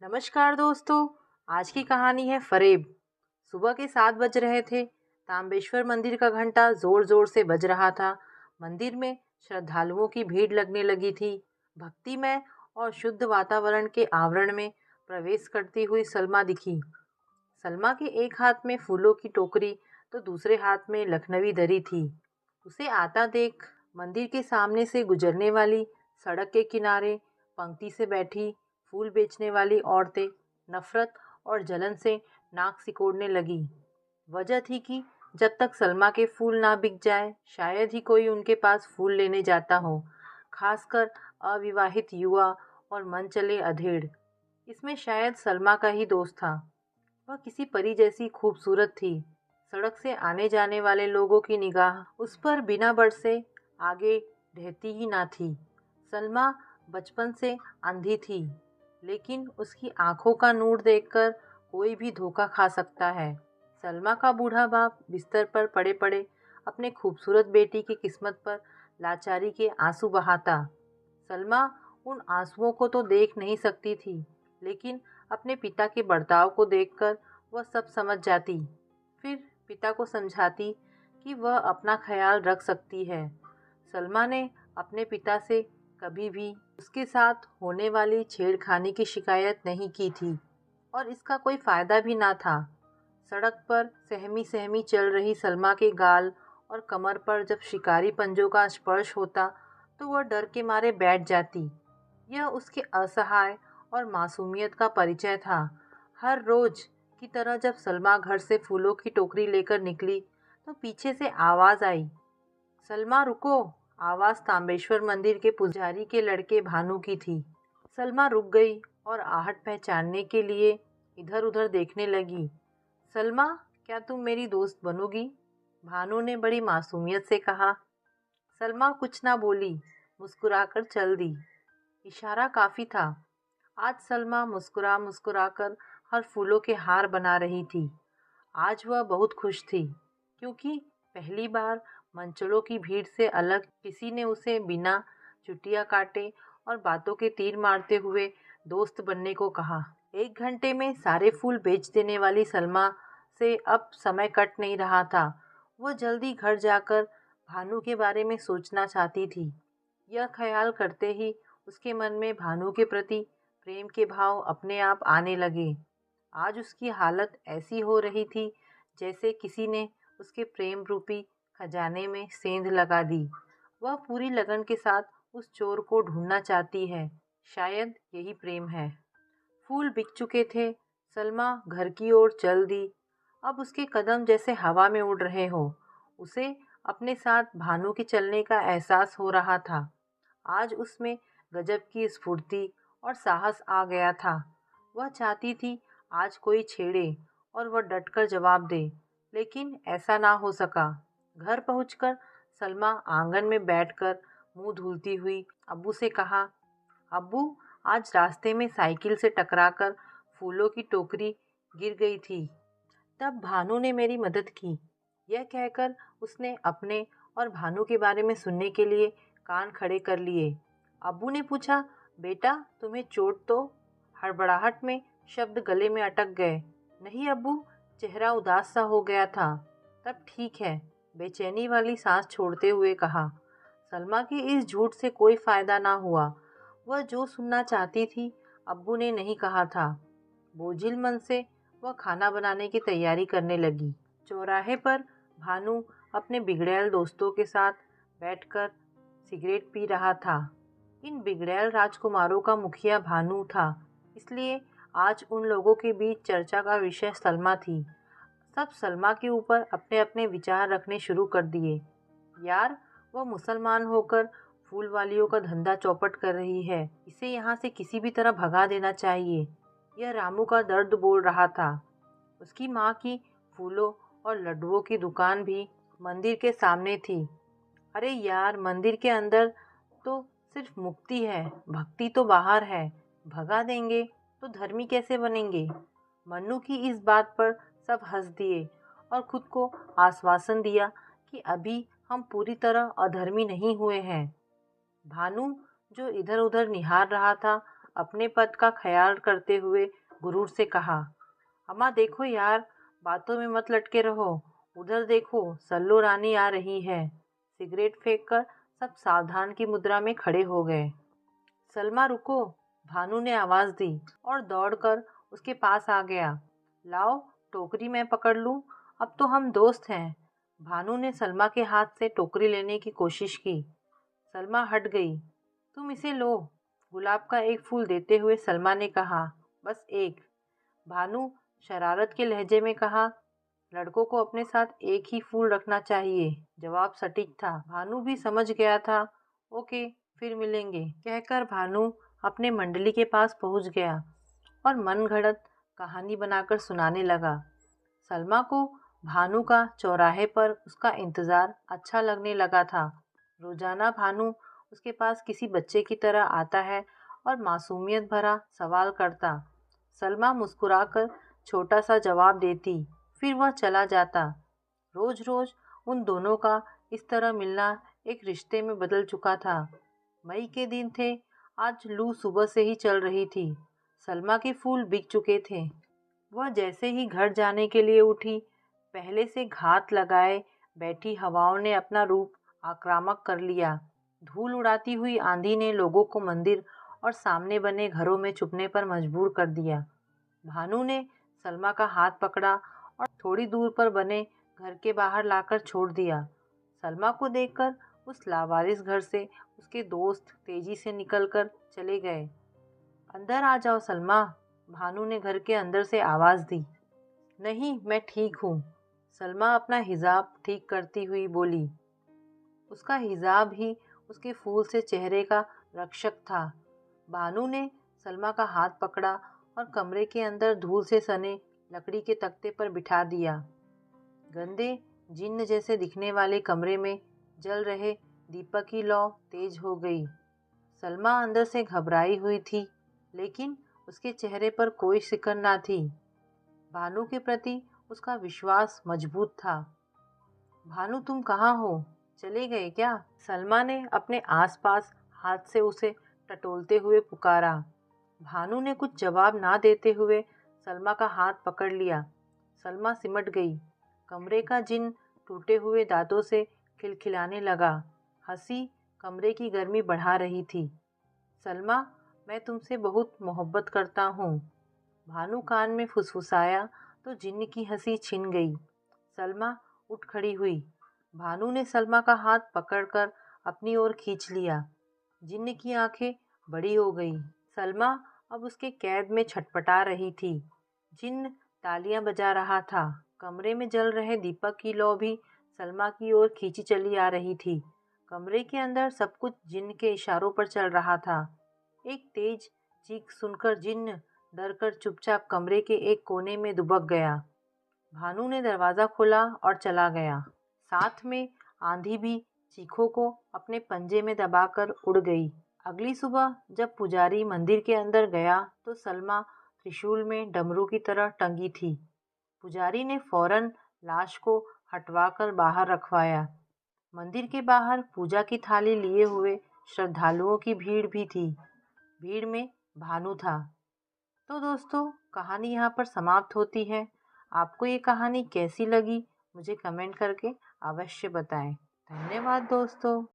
नमस्कार दोस्तों। आज की कहानी है फरेब। सुबह के 7 बज रहे थे। ताम्बेश्वर मंदिर का घंटा जोर जोर से बज रहा था। मंदिर में श्रद्धालुओं की भीड़ लगने लगी थी। भक्तिमय और शुद्ध वातावरण के आवरण में प्रवेश करती हुई सलमा दिखी। सलमा के एक हाथ में फूलों की टोकरी तो दूसरे हाथ में लखनवी दरी थी। उसे आता देख मंदिर के सामने से गुजरने वाली सड़क के किनारे पंक्ति से बैठी फूल बेचने वाली औरतें नफरत और जलन से नाक सिकोड़ने लगी। वजह थी कि जब तक सलमा के फूल ना बिक जाए शायद ही कोई उनके पास फूल लेने जाता हो, खासकर अविवाहित युवा और मन चले अधेड़। इसमें शायद सलमा का ही दोस्त था। वह किसी परी जैसी खूबसूरत थी। सड़क से आने जाने वाले लोगों की निगाह उस पर बिना बरसे आगे ढहती ही ना थी। सलमा बचपन से अंधी थी, लेकिन उसकी आंखों का नूर देखकर कोई भी धोखा खा सकता है। सलमा का बूढ़ा बाप बिस्तर पर पड़े पड़े अपने खूबसूरत बेटी की किस्मत पर लाचारी के आंसू बहाता। सलमा उन आंसुओं को तो देख नहीं सकती थी, लेकिन अपने पिता के बर्ताव को देखकर वह सब समझ जाती। फिर पिता को समझाती कि वह अपना ख्याल रख सकती है। सलमा ने अपने पिता से कभी भी उसके साथ होने वाली छेड़खानी की शिकायत नहीं की थी और इसका कोई फायदा भी ना था। सड़क पर सहमी सहमी चल रही सलमा के गाल और कमर पर जब शिकारी पंजों का स्पर्श होता तो वह डर के मारे बैठ जाती। यह उसके असहाय और मासूमियत का परिचय था। हर रोज की तरह जब सलमा घर से फूलों की टोकरी लेकर निकली तो पीछे से आवाज आई, सलमा रुको। आवाज ताम्बेश्वर मंदिर के पुजारी के लड़के भानु की थी। सलमा रुक गई और आहट पहचानने के लिए इधर उधर देखने लगी। सलमा, क्या तुम मेरी दोस्त बनोगी? भानु ने बड़ी मासूमियत से कहा। सलमा कुछ ना बोली, मुस्कुराकर चल दी। इशारा काफी था। आज सलमा मुस्कुरा मुस्कुरा कर हर फूलों के हार बना रही थी। आज वह बहुत खुश थी, क्योंकि पहली बार मंचलों की भीड़ से अलग किसी ने उसे बिना चुटिया काटे और बातों के तीर मारते हुए दोस्त बनने को कहा। 1 घंटे में सारे फूल बेच देने वाली सलमा से अब समय कट नहीं रहा था। वह जल्दी घर जाकर भानु के बारे में सोचना चाहती थी। यह ख्याल करते ही उसके मन में भानु के प्रति प्रेम के भाव अपने आप आने लगे। आज उसकी हालत ऐसी हो रही थी जैसे किसी ने उसके प्रेम रूपी खजाने में सेंध लगा दी। वह पूरी लगन के साथ उस चोर को ढूंढना चाहती है। शायद यही प्रेम है। फूल बिक चुके थे। सलमा घर की ओर चल दी। अब उसके कदम जैसे हवा में उड़ रहे हो। उसे अपने साथ भानु के चलने का एहसास हो रहा था। आज उसमें गजब की स्फूर्ति और साहस आ गया था। वह चाहती थी आज कोई छेड़े और वह डटकर जवाब दे, लेकिन ऐसा ना हो सका। घर पहुंचकर सलमा आंगन में बैठकर मुंह धुलती हुई अब्बू से कहा, अब्बू, आज रास्ते में साइकिल से टकराकर फूलों की टोकरी गिर गई थी। तब भानु ने मेरी मदद की। यह कहकर उसने अपने और भानु के बारे में सुनने के लिए कान खड़े कर लिए। अब्बू ने पूछा, बेटा तुम्हें चोट तो? हड़बड़ाहट में शब्द गले में अटक गए। नहीं अब्बू, चेहरा उदास सा हो गया था। तब ठीक है, बेचैनी वाली सांस छोड़ते हुए कहा। सलमा के इस झूठ से कोई फायदा ना हुआ। वह जो सुनना चाहती थी अब्बू ने नहीं कहा था। बोझिल मन से वह खाना बनाने की तैयारी करने लगी। चौराहे पर भानु अपने बिगड़ैल दोस्तों के साथ बैठकर सिगरेट पी रहा था। इन बिगड़ैल राजकुमारों का मुखिया भानु था, इसलिए आज उन लोगों के बीच चर्चा का विषय सलमा थी। सब सलमा के ऊपर अपने अपने विचार रखने शुरू कर दिए। यार, वह मुसलमान होकर फूल वालियों का धंधा चौपट कर रही है। इसे यहाँ से किसी भी तरह भगा देना चाहिए। यह रामू का दर्द बोल रहा था। उसकी माँ की फूलों और लड्डुओं की दुकान भी मंदिर के सामने थी। अरे यार, मंदिर के अंदर तो सिर्फ मुक्ति है, भक्ति तो बाहर है। भगा देंगे तो धर्मी कैसे बनेंगे? मन्नू की इस बात पर सब हंस दिए और खुद को आश्वासन दिया कि अभी हम पूरी तरह अधर्मी नहीं हुए हैं। भानु, जो इधर उधर निहार रहा था, अपने पद का ख्याल करते हुए गुरूर से कहा, अम्मा देखो यार, बातों में मत लटके रहो, उधर देखो सल्लो रानी आ रही है। सिगरेट फेंककर सब सावधान की मुद्रा में खड़े हो गए। सलमा रुको, भानु ने आवाज़ दी और दौड़कर उसके पास आ गया। लाओ टोकरी मैं पकड़ लूँ, अब तो हम दोस्त हैं। भानु ने सलमा के हाथ से टोकरी लेने की कोशिश की। सलमा हट गई। तुम इसे लो, गुलाब का एक फूल देते हुए सलमा ने कहा। बस एक। भानु शरारत के लहजे में कहा, लड़कों को अपने साथ एक ही फूल रखना चाहिए। जवाब सटीक था। भानु भी समझ गया था। ओके, फिर मिलेंगे कहकर भानु अपने मंडली के पास पहुंच गया और मन घड़त कहानी बनाकर सुनाने लगा। सलमा को भानु का चौराहे पर उसका इंतज़ार अच्छा लगने लगा था। रोजाना भानु उसके पास किसी बच्चे की तरह आता है और मासूमियत भरा सवाल करता। सलमा मुस्कुराकर छोटा सा जवाब देती, फिर वह चला जाता। रोज रोज उन दोनों का इस तरह मिलना एक रिश्ते में बदल चुका था। मई के दिन थे। आज लू सुबह से ही चल रही थी। सलमा के फूल बिक चुके थे। वह जैसे ही घर जाने के लिए उठी, पहले से घात लगाए बैठी हवाओं ने अपना रूप आक्रामक कर लिया। धूल उड़ाती हुई आंधी ने लोगों को मंदिर और सामने बने घरों में छुपने पर मजबूर कर दिया। भानु ने सलमा का हाथ पकड़ा और थोड़ी दूर पर बने घर के बाहर लाकर छोड़ दिया। सलमा को देखकर उस लावारिस घर से उसके दोस्त तेजी से निकलकर चले गए। अंदर आ जाओ सलमा, भानु ने घर के अंदर से आवाज़ दी। नहीं, मैं ठीक हूँ, सलमा अपना हिजाब ठीक करती हुई बोली। उसका हिजाब ही उसके फूल से चेहरे का रक्षक था। भानु ने सलमा का हाथ पकड़ा और कमरे के अंदर धूल से सने लकड़ी के तख्ते पर बिठा दिया। गंदे जिन्न जैसे दिखने वाले कमरे में जल रहे दीपक की लौ तेज हो गई। सलमा अंदर से घबराई हुई थी, लेकिन उसके चेहरे पर कोई सिकन ना थी। भानु के प्रति उसका विश्वास मजबूत था। भानु तुम कहाँ हो? चले गए क्या? सलमा ने अपने आसपास हाथ से उसे टटोलते हुए पुकारा। भानु ने कुछ जवाब ना देते हुए सलमा का हाथ पकड़ लिया। सलमा सिमट गई। कमरे का जिन्न टूटे हुए दांतों से खिलखिलाने लगा। हंसी कमरे की गर्मी बढ़ा रही थी। सलमा, मैं तुमसे बहुत मोहब्बत करता हूँ। भानु कान में फुसफुसाया तो जिन्न की हंसी छिन गई। सलमा उठ खड़ी हुई। भानु ने सलमा का हाथ पकड़कर अपनी ओर खींच लिया। जिन्न की आंखें बड़ी हो गई। सलमा अब उसके कैद में छटपटा रही थी। जिन्न तालियां बजा रहा था। कमरे में जल रहे दीपक की लौ भी सलमा की ओर खींची चली आ रही थी। कमरे के अंदर सब कुछ जिन्न के इशारों पर चल रहा था। एक तेज चीख सुनकर जिन्न डरकर चुपचाप कमरे के एक कोने में दुबक गया। भानु ने दरवाज़ा खोला और चला गया। साथ में आंधी भी चीखों को अपने पंजे में दबाकर उड़ गई। अगली सुबह जब पुजारी मंदिर के अंदर गया तो सलमा त्रिशूल में डमरू की तरह टंगी थी। पुजारी ने फौरन लाश को हटवाकर बाहर रखवाया। मंदिर के बाहर पूजा की थाली लिए हुए श्रद्धालुओं की भीड़ भी थी। भीड़ में भानु था। तो दोस्तों, कहानी यहाँ पर समाप्त होती है। आपको ये कहानी कैसी लगी मुझे कमेंट करके अवश्य बताएं। धन्यवाद दोस्तों।